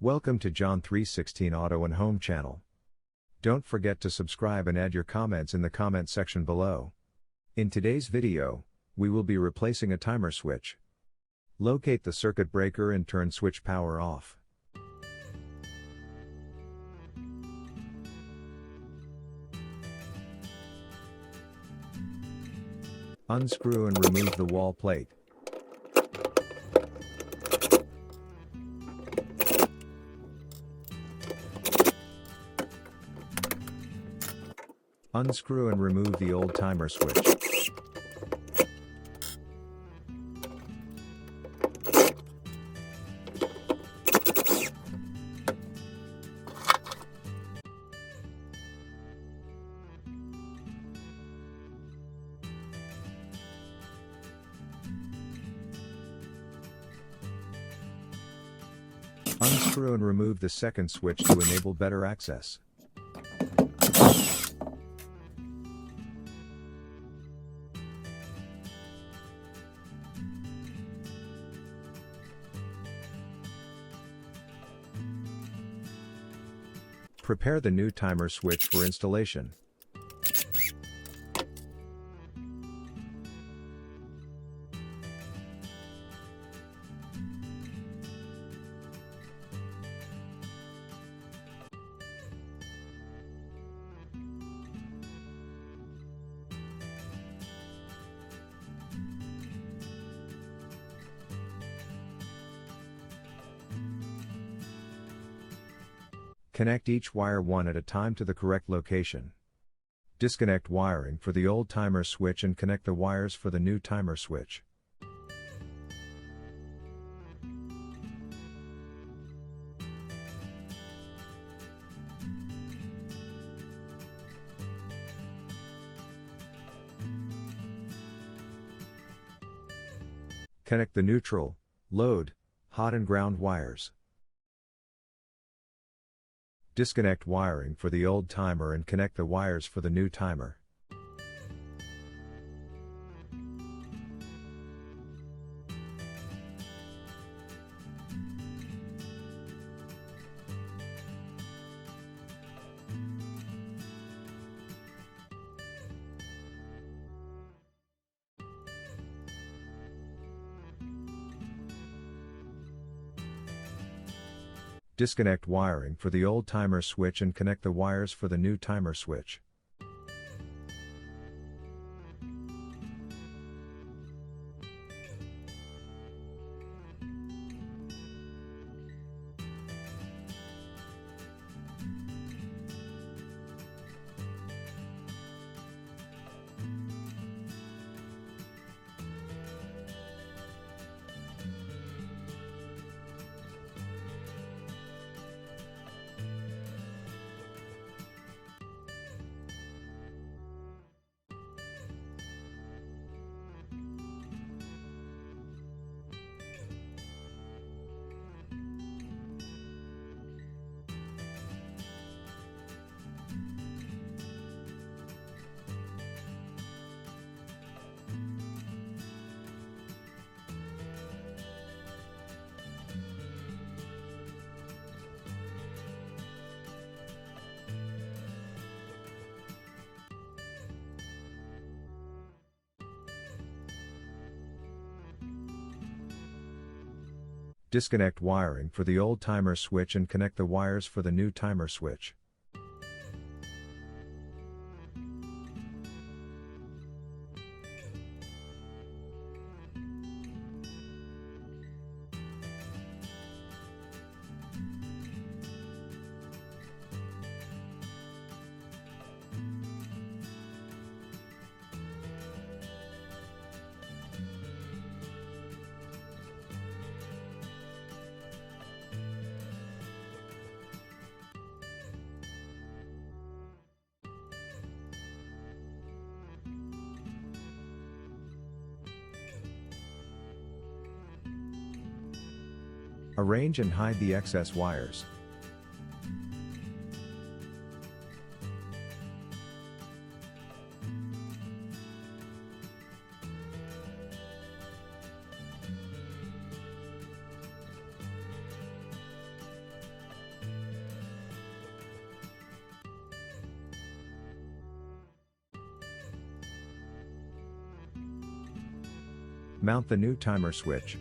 Welcome to John 3:16 Auto and Home channel. Don't forget to subscribe and add your comments in the comment section below. In today's video, we will be replacing a timer switch. Locate the circuit breaker and turn switch power off. Unscrew and remove the wall plate. Unscrew and remove the old timer switch. Unscrew and remove the second switch to enable better access. Prepare the new timer switch for installation. Connect each wire one at a time to the correct location. Disconnect wiring for the old timer switch and connect the wires for the new timer switch. Connect the neutral, load, hot and ground wires. Disconnect wiring for the old timer and connect the wires for the new timer. Disconnect wiring for the old timer switch and connect the wires for the new timer switch. Disconnect wiring for the old timer switch and connect the wires for the new timer switch. Arrange and hide the excess wires. Mount the new timer switch.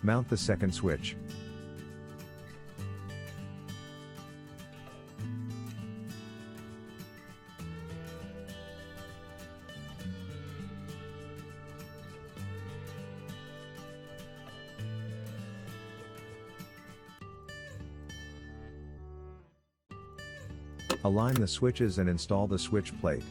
Mount the second switch. Align the switches and install the switch plate.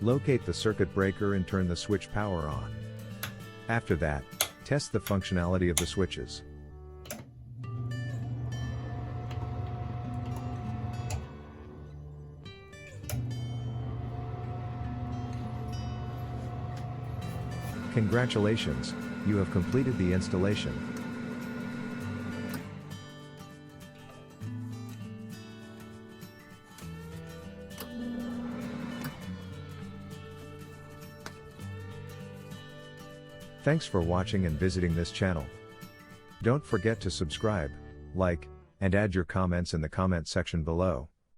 Locate the circuit breaker and turn the switch power on. After that, test the functionality of the switches. Congratulations, you have completed the installation. Thanks for watching and visiting this channel. Don't forget to subscribe, like, and add your comments in the comment section below.